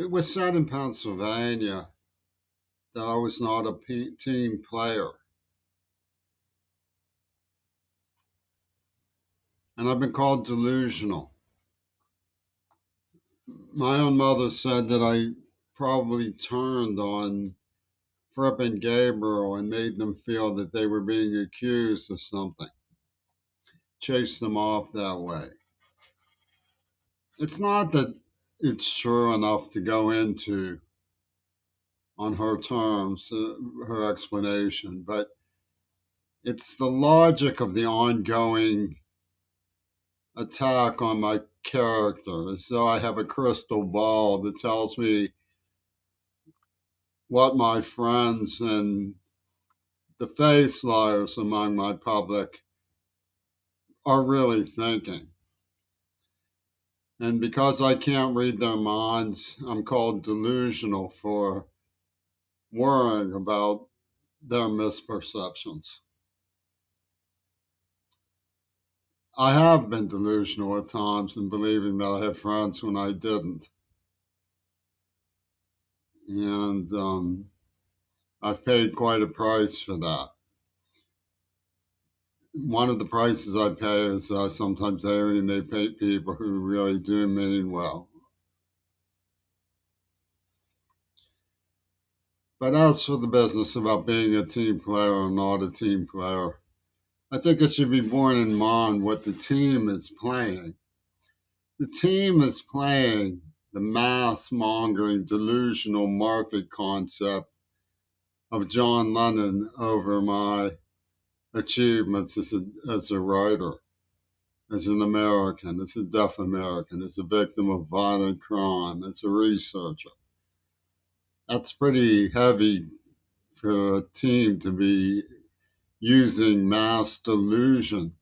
It was said in Pennsylvania that I was not a team player, and I've been called delusional. My own mother said that I probably turned on Fripp and Gabriel and made them feel that they were being accused of something, chased them off that way. It's not that it's true enough to go into on her terms, her explanation, but it's the logic of the ongoing attack on my character, as though I have a crystal ball that tells me what my friends and the face liars among my public are really thinking. And because I can't read their minds, I'm called delusional for worrying about their misperceptions. I have been delusional at times in believing that I had friends when I didn't. And I've paid quite a price for that. One of the prices I pay is I sometimes alienate people who really do mean well. But as for the business about being a team player or not a team player, I think it should be borne in mind what the team is playing. The team is playing the mass mongering, delusional market concept of John Lennon over my achievements as a writer, as an American, as a deaf American, as a victim of violent crime, as a researcher. That's pretty heavy for a team to be using mass delusion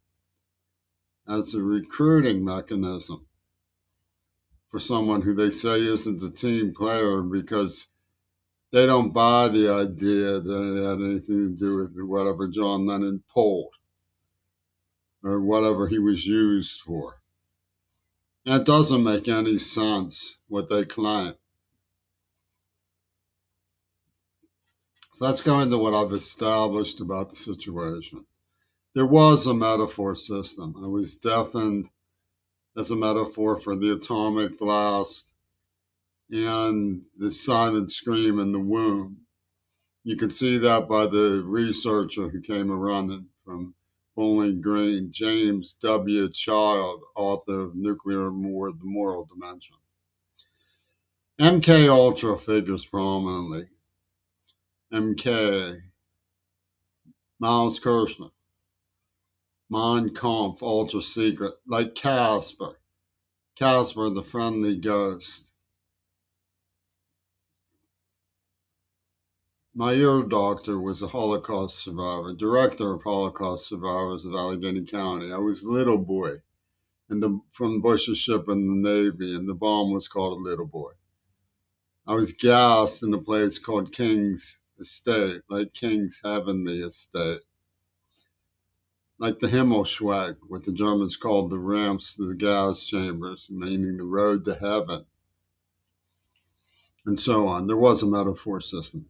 as a recruiting mechanism for someone who they say isn't a team player because they don't buy the idea that it had anything to do with whatever John Lennon pulled or whatever he was used for. And it doesn't make any sense what they claim. So let's go into what I've established about the situation. There was a metaphor system. I was deafened as a metaphor for the atomic blast and the silent scream in the womb. You can see that by the researcher who came running from Bowling Green, James W. Child, author of Nuclear War, The Moral Dimension. MK Ultra figures prominently. MK, Miles Kirshner, Mein Kampf, Ultra Secret, like Casper the Friendly Ghost. My ear doctor was a Holocaust survivor, director of Holocaust survivors of Allegheny County. I was a little boy from Bush's ship in the Navy, and the bomb was called a little boy. I was gassed in a place called King's Estate, like King's Heavenly Estate. Like the Himmelschweg, what the Germans called the ramps to the gas chambers, meaning the road to heaven, and so on. There was a metaphor system.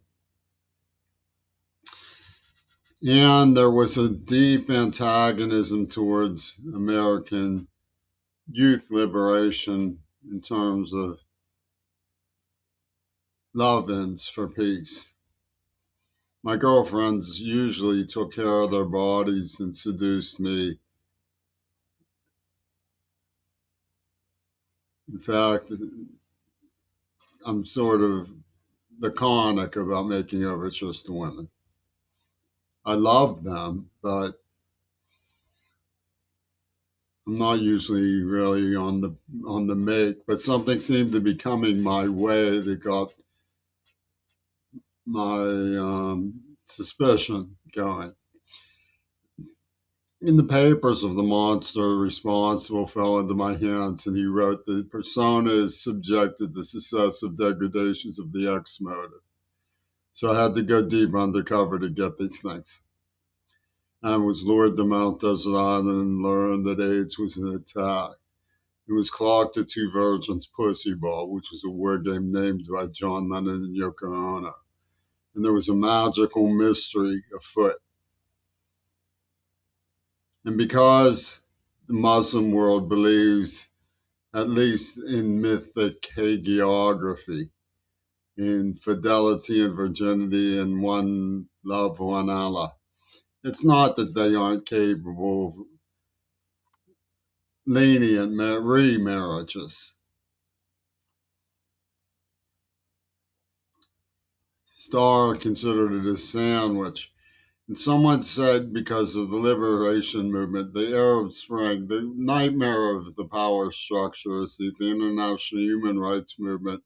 And there was a deep antagonism towards American youth liberation in terms of love-ins for peace. My girlfriends usually took care of their bodies and seduced me. In fact, I'm sort of laconic about making overtures to women. I love them, but I'm not usually really on the make. But something seemed to be coming my way that got my suspicion going. In the papers of the monster responsible fell into my hands, and he wrote, the persona is subjected to successive degradations of the X motive. So I had to go deep undercover to get these things. I was lured to Mount Desert Island and learned that AIDS was an attack. It was clocked at Two Virgins Pussy Ball, which was a word game named by John Lennon and Yoko Ono. And there was a magical mystery afoot. And because the Muslim world believes, at least in mythic hagiography, in fidelity and virginity and one love, one Allah, it's not that they aren't capable of lenient remarriages. Starr considered it a sandwich. And someone said because of the liberation movement, the Arab Spring, the nightmare of the power structure is that the international human rights movement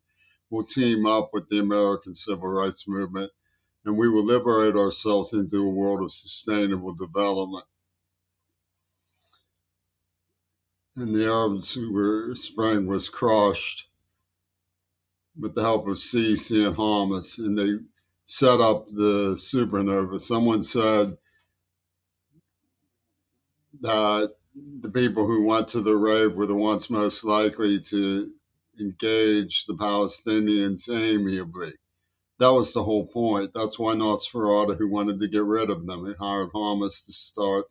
will team up with the American civil rights movement, and we will liberate ourselves into a world of sustainable development. And the Arab Spring was crushed with the help of Sisi and Hamas, and they set up the supernova. Someone said that the people who went to the rave were the ones most likely to engage the Palestinians amiably. That was the whole point. That's why Nosferatu, who wanted to get rid of them, he hired Hamas to start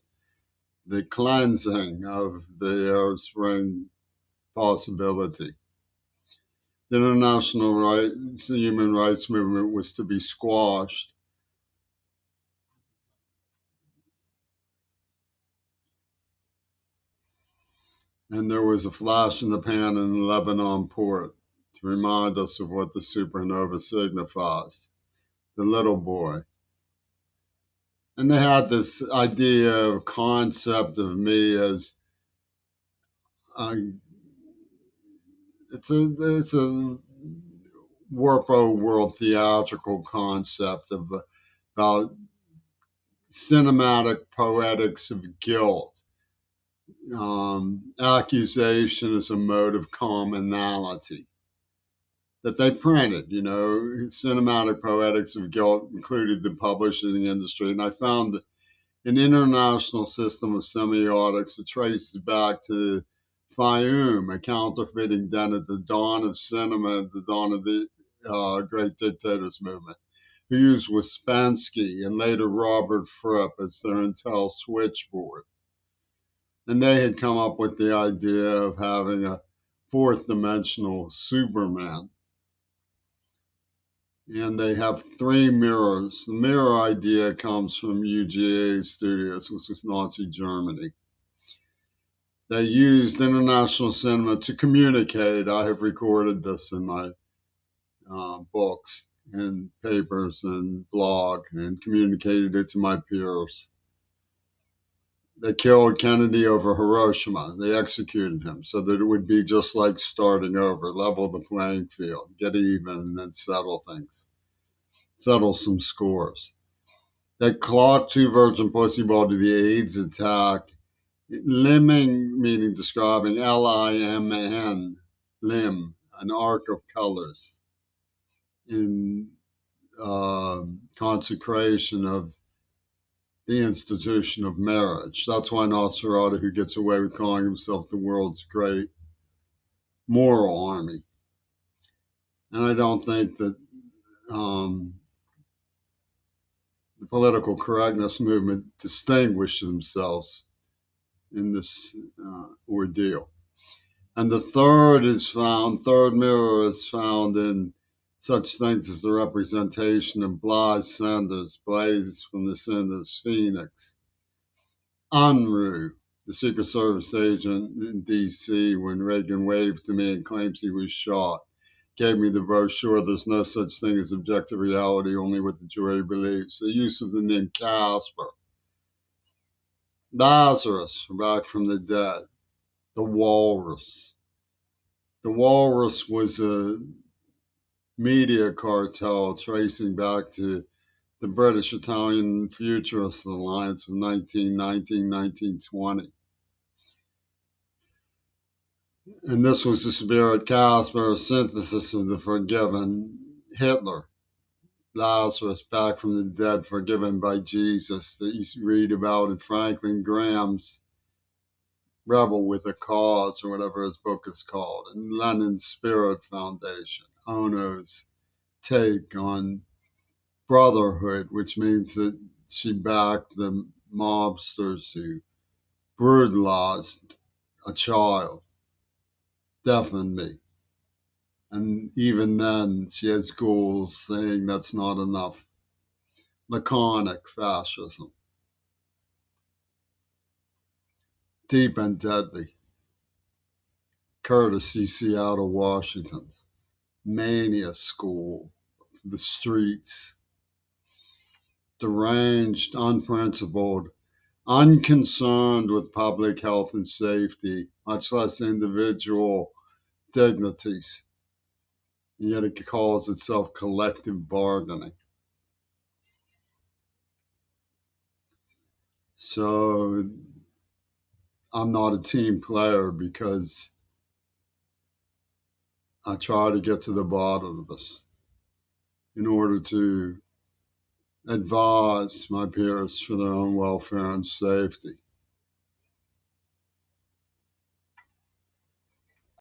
the cleansing of the Arab Spring possibility. The international human rights movement was to be squashed. And there was a flash in the pan in the Lebanon port to remind us of what the supernova signifies. The little boy. And they had this idea, concept of me as it's a Warpo world theatrical concept of about cinematic poetics of guilt. Accusation is a mode of commonality that they printed. Cinematic poetics of guilt included the publishing industry, and I found an international system of semiotics that traces back to Fayum, a counterfeiting den at the dawn of cinema, at the dawn of the Great Dictators movement, who used Ouspensky and later Robert Fripp as their intel switchboard. And they had come up with the idea of having a fourth dimensional Superman. And they have three mirrors. The mirror idea comes from UGA Studios, which was Nazi Germany. They used international cinema to communicate. I have recorded this in my books and papers and blog and communicated it to my peers. They killed Kennedy over Hiroshima. They executed him so that it would be just like starting over, level the playing field, get even, and settle things, settle some scores. They clocked Two Virgin Pussy Ball to the AIDS attack, limbing meaning describing Limn, limb, an arc of colors in consecration of the institution of marriage. That's why Nosferatu, who gets away with calling himself the world's great moral army. And I don't think that the political correctness movement distinguished themselves in this ordeal. And the third mirror is found in such things as the representation of Blaise Sanders, Blaze from the Sanders Phoenix. Unruh, the Secret Service agent in D.C., when Reagan waved to me and claims he was shot, gave me the brochure, There's No Such Thing as Objective Reality, Only What the Jury Believes. The use of the name Casper. Lazarus, back from the dead. The Walrus. The Walrus was a media cartel tracing back to the British-Italian Futurist Alliance of 1919-1920. And this was the spirit Casper, a synthesis of the forgiven Hitler. Lazarus, back from the dead, forgiven by Jesus, that you read about in Franklin Graham's Rebel with a Cause, or whatever his book is called, and Lenin's Spirit Foundation, Ono's take on brotherhood, which means that she backed the mobsters who brutalized a child, deafened me. And even then, she has goals saying that's not enough. Laconic fascism, deep and deadly, courtesy Seattle, Washington. Mania school, the streets, deranged, unprincipled, unconcerned with public health and safety, much less individual dignities. And yet it calls itself collective bargaining. So I'm not a team player because I try to get to the bottom of this in order to advise my peers for their own welfare and safety.